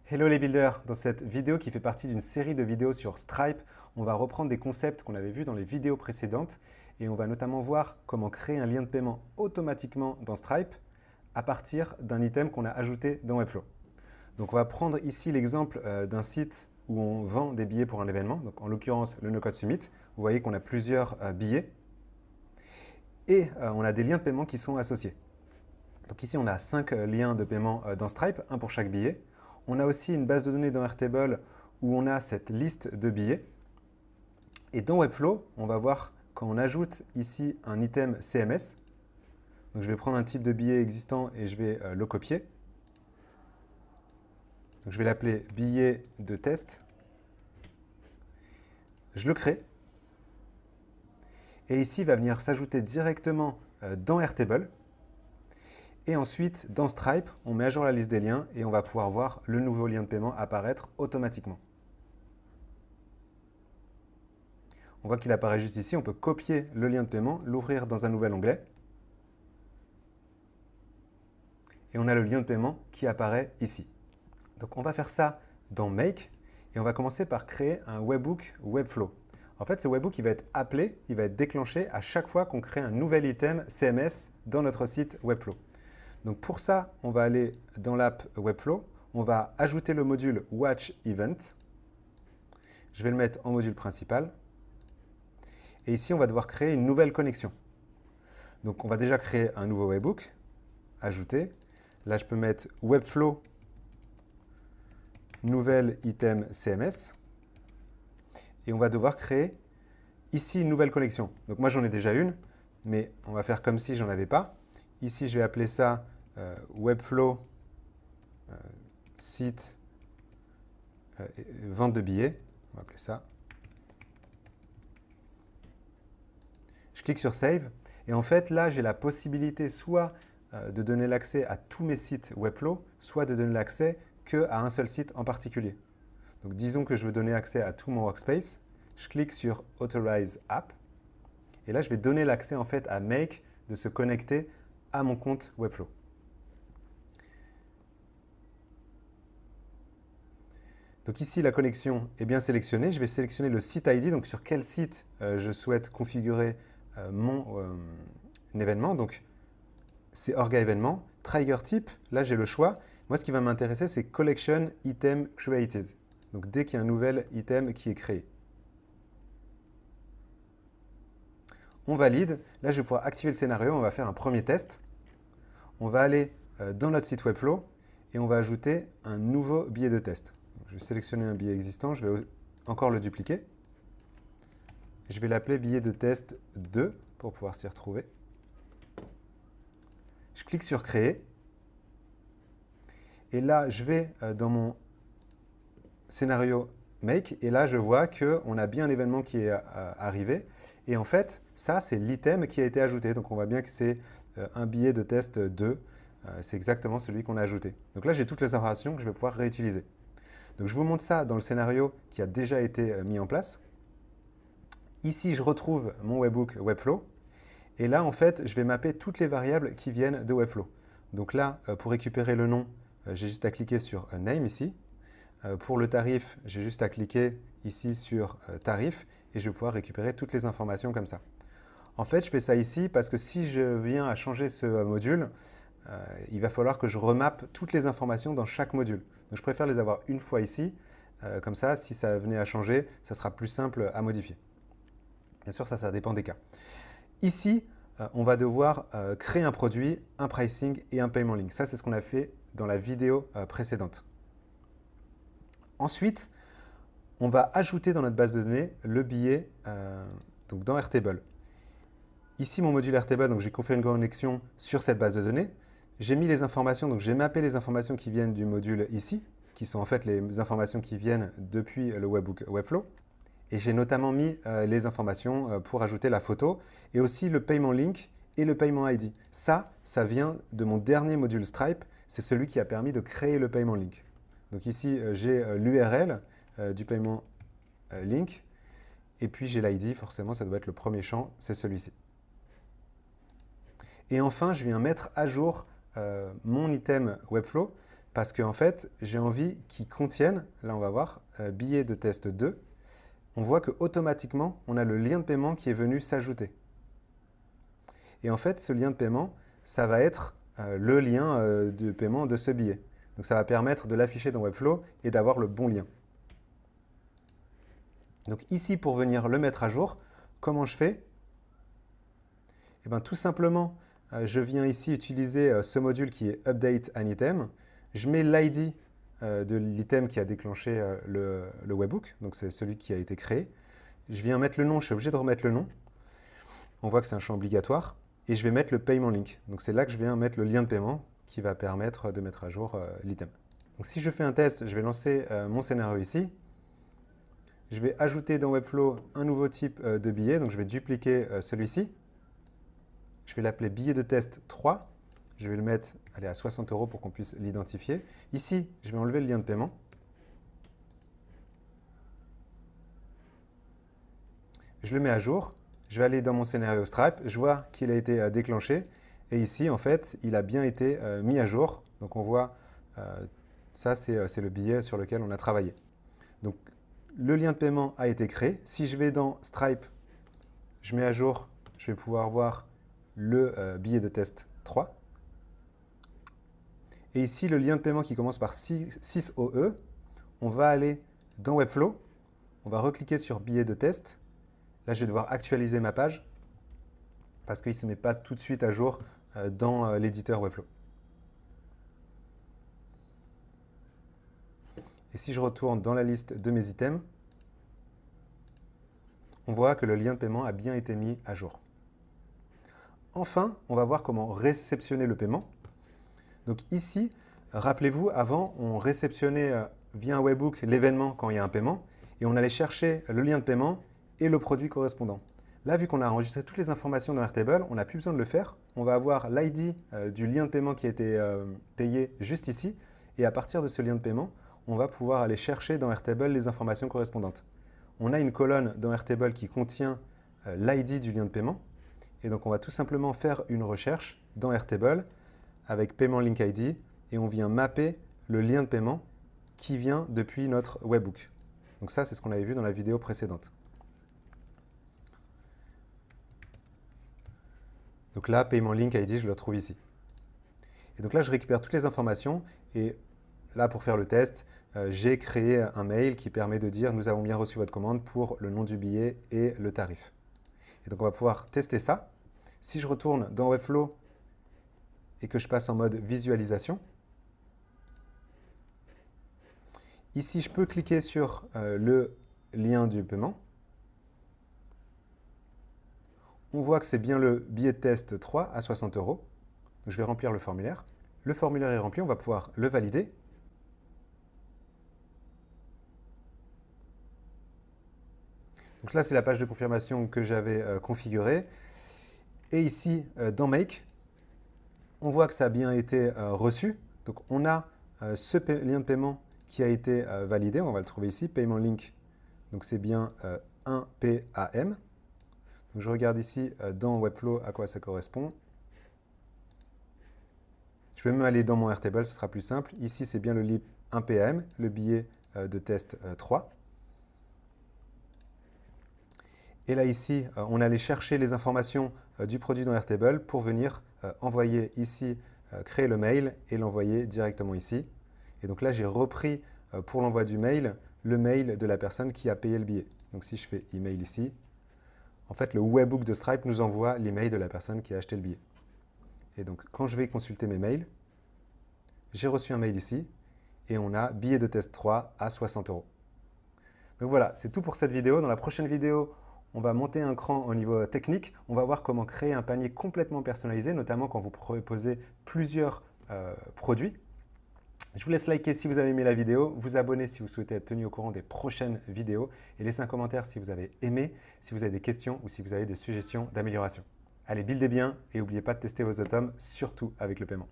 Hello les builders, dans cette vidéo qui fait partie d'une série de vidéos sur Stripe, on va reprendre des concepts qu'on avait vus dans les vidéos précédentes et on va notamment voir comment créer un lien de paiement automatiquement dans Stripe à partir d'un item qu'on a ajouté dans Webflow. Donc on va prendre ici l'exemple d'un site où on vend des billets pour un événement, donc en l'occurrence le No Code Summit. Vous voyez qu'on a plusieurs billets et on a des liens de paiement qui sont associés. Donc ici on a 5 liens de paiement dans Stripe, un pour chaque billet. On a aussi une base de données dans Airtable où on a cette liste de billets. Et dans Webflow, on va voir quand on ajoute ici un item CMS. Donc je vais prendre un type de billet existant et je vais le copier. Donc je vais l'appeler billet de test. Je le crée. Et ici, il va venir s'ajouter directement dans Airtable. Et ensuite, dans Stripe, on met à jour la liste des liens et on va pouvoir voir le nouveau lien de paiement apparaître automatiquement. On voit qu'il apparaît juste ici. On peut copier le lien de paiement, l'ouvrir dans un nouvel onglet. Et on a le lien de paiement qui apparaît ici. Donc on va faire ça dans Make et on va commencer par créer un webhook Webflow. En fait, ce webhook il va être appelé, il va être déclenché à chaque fois qu'on crée un nouvel item CMS dans notre site Webflow. Donc pour ça, on va aller dans l'app Webflow, on va ajouter le module Watch Event. Je vais le mettre en module principal. Et ici, on va devoir créer une nouvelle connexion. Donc on va déjà créer un nouveau webhook, ajouter. Là, je peux mettre Webflow, nouvel item CMS. Et on va devoir créer ici une nouvelle connexion. Donc moi, j'en ai déjà une, mais on va faire comme si j'en avais pas. Ici, je vais appeler ça Webflow site vente de billets. On va appeler ça. Je clique sur Save. Et en fait, là, j'ai la possibilité soit de donner l'accès à tous mes sites Webflow, soit de donner l'accès qu'à un seul site en particulier. Donc, disons que je veux donner accès à tout mon workspace. Je clique sur Authorize App. Et là, je vais donner l'accès en fait à Make de se connecter à mon compte Webflow. Donc ici, la connexion est bien sélectionnée. Je vais sélectionner le site ID, donc sur quel site je souhaite configurer mon événement. Donc c'est Orga événement. Trigger type, là j'ai le choix. Moi, ce qui va m'intéresser, c'est Collection Item Created. Donc dès qu'il y a un nouvel item qui est créé. On valide. Là, je vais pouvoir activer le scénario. On va faire un premier test. On va aller dans notre site Webflow et on va ajouter un nouveau billet de test. Donc, je vais sélectionner un billet existant. Je vais encore le dupliquer. Je vais l'appeler billet de test 2 pour pouvoir s'y retrouver. Je clique sur Créer. Et là, je vais dans mon scénario Make. Et là, je vois qu'on a bien un événement qui est arrivé. Et en fait, ça, c'est l'item qui a été ajouté. Donc, on voit bien que c'est un billet de test 2. C'est exactement celui qu'on a ajouté. Donc là, j'ai toutes les informations que je vais pouvoir réutiliser. Donc, je vous montre ça dans le scénario qui a déjà été mis en place. Ici, je retrouve mon webhook Webflow. Et là, en fait, je vais mapper toutes les variables qui viennent de Webflow. Donc là, pour récupérer le nom, j'ai juste à cliquer sur Name ici. Pour le tarif, j'ai juste à cliquer ici sur Tarif et je vais pouvoir récupérer toutes les informations comme ça. En fait, je fais ça ici parce que si je viens à changer ce module, il va falloir que je remappe toutes les informations dans chaque module. Donc, je préfère les avoir une fois ici. Comme ça, si ça venait à changer, ça sera plus simple à modifier. Bien sûr, ça dépend des cas. Ici, on va devoir créer un produit, un pricing et un payment link. Ça, c'est ce qu'on a fait dans la vidéo précédente. Ensuite, on va ajouter dans notre base de données le billet donc dans Airtable. Ici, mon module Airtable, donc j'ai configuré une connexion sur cette base de données. J'ai mis les informations, donc j'ai mappé les informations qui viennent du module ici, qui sont en fait les informations qui viennent depuis le webhook Webflow. Et j'ai notamment mis les informations pour ajouter la photo et aussi le payment link et le payment ID. Ça vient de mon dernier module Stripe. C'est celui qui a permis de créer le payment link. Donc ici, j'ai l'URL du payment link. Et puis j'ai l'ID, forcément, ça doit être le premier champ, c'est celui-ci. Et enfin, je viens mettre à jour mon item Webflow parce qu'en fait, j'ai envie qu'ils contiennent, là on va voir, billet de test 2. On voit qu'automatiquement, on a le lien de paiement qui est venu s'ajouter. Et en fait, ce lien de paiement, ça va être le lien de paiement de ce billet. Donc ça va permettre de l'afficher dans Webflow et d'avoir le bon lien. Donc ici, pour venir le mettre à jour, comment je fais? Eh bien, tout simplement, je viens ici utiliser ce module qui est Update an Item. Je mets l'ID de l'item qui a déclenché le webhook, donc c'est celui qui a été créé. Je viens mettre le nom, je suis obligé de remettre le nom. On voit que c'est un champ obligatoire. Et je vais mettre le payment link. Donc c'est là que je viens mettre le lien de paiement qui va permettre de mettre à jour l'item. Donc si je fais un test, je vais lancer mon scénario ici. Je vais ajouter dans Webflow un nouveau type de billet. Donc je vais dupliquer celui-ci. Je vais l'appeler billet de test 3. Je vais le mettre à 60 € pour qu'on puisse l'identifier. Ici, je vais enlever le lien de paiement. Je le mets à jour. Je vais aller dans mon scénario Stripe. Je vois qu'il a été déclenché. Et ici, en fait, il a bien été mis à jour. Donc on voit, ça c'est le billet sur lequel on a travaillé. Donc le lien de paiement a été créé. Si je vais dans Stripe, je mets à jour, je vais pouvoir voir le billet de test 3. Et ici, le lien de paiement qui commence par 6OE, on va aller dans Webflow, on va recliquer sur billet de test. Là, je vais devoir actualiser ma page parce qu'il ne se met pas tout de suite à jour dans l'éditeur Webflow. Et si je retourne dans la liste de mes items, on voit que le lien de paiement a bien été mis à jour. Enfin, on va voir comment réceptionner le paiement. Donc ici, rappelez-vous, avant, on réceptionnait via un webhook l'événement quand il y a un paiement et on allait chercher le lien de paiement et le produit correspondant. Là, vu qu'on a enregistré toutes les informations dans Airtable, on n'a plus besoin de le faire. On va avoir l'ID du lien de paiement qui a été payé juste ici. Et à partir de ce lien de paiement, on va pouvoir aller chercher dans Airtable les informations correspondantes. On a une colonne dans Airtable qui contient l'ID du lien de paiement. Et donc, on va tout simplement faire une recherche dans Airtable avec Payment Link ID et on vient mapper le lien de paiement qui vient depuis notre webhook. Donc ça, c'est ce qu'on avait vu dans la vidéo précédente. Donc là, Payment Link ID, je le retrouve ici. Et donc là, je récupère toutes les informations et là, pour faire le test, j'ai créé un mail qui permet de dire « Nous avons bien reçu votre commande pour le nom du billet et le tarif ». Et donc, on va pouvoir tester ça. Si je retourne dans Webflow et que je passe en mode visualisation, ici, je peux cliquer sur le lien du paiement. On voit que c'est bien le billet de test 3 à 60 €. Donc, je vais remplir le formulaire. Le formulaire est rempli, on va pouvoir le valider. Donc là, c'est la page de confirmation que j'avais configurée. Et ici, dans Make, on voit que ça a bien été reçu. Donc on a ce lien de paiement qui a été validé. On va le trouver ici, Payment Link. Donc c'est bien un PAM. Donc je regarde ici dans Webflow à quoi ça correspond. Je peux même aller dans mon Airtable, ce sera plus simple. Ici, c'est bien le LIP 1 PAM, le billet de test 3. Et là, ici, on allait chercher les informations du produit dans Airtable pour venir envoyer ici, créer le mail et l'envoyer directement ici. Et donc là, j'ai repris pour l'envoi du mail, le mail de la personne qui a payé le billet. Donc si je fais email ici, en fait, le webhook de Stripe nous envoie l'email de la personne qui a acheté le billet. Et donc, quand je vais consulter mes mails, j'ai reçu un mail ici et on a billet de test 3 à 60 €. Donc voilà, c'est tout pour cette vidéo. Dans la prochaine vidéo, on va monter un cran au niveau technique. On va voir comment créer un panier complètement personnalisé, notamment quand vous proposez plusieurs produits. Je vous laisse liker si vous avez aimé la vidéo, vous abonner si vous souhaitez être tenu au courant des prochaines vidéos et laisser un commentaire si vous avez aimé, si vous avez des questions ou si vous avez des suggestions d'amélioration. Allez, buildez bien et n'oubliez pas de tester vos atomes, surtout avec le paiement.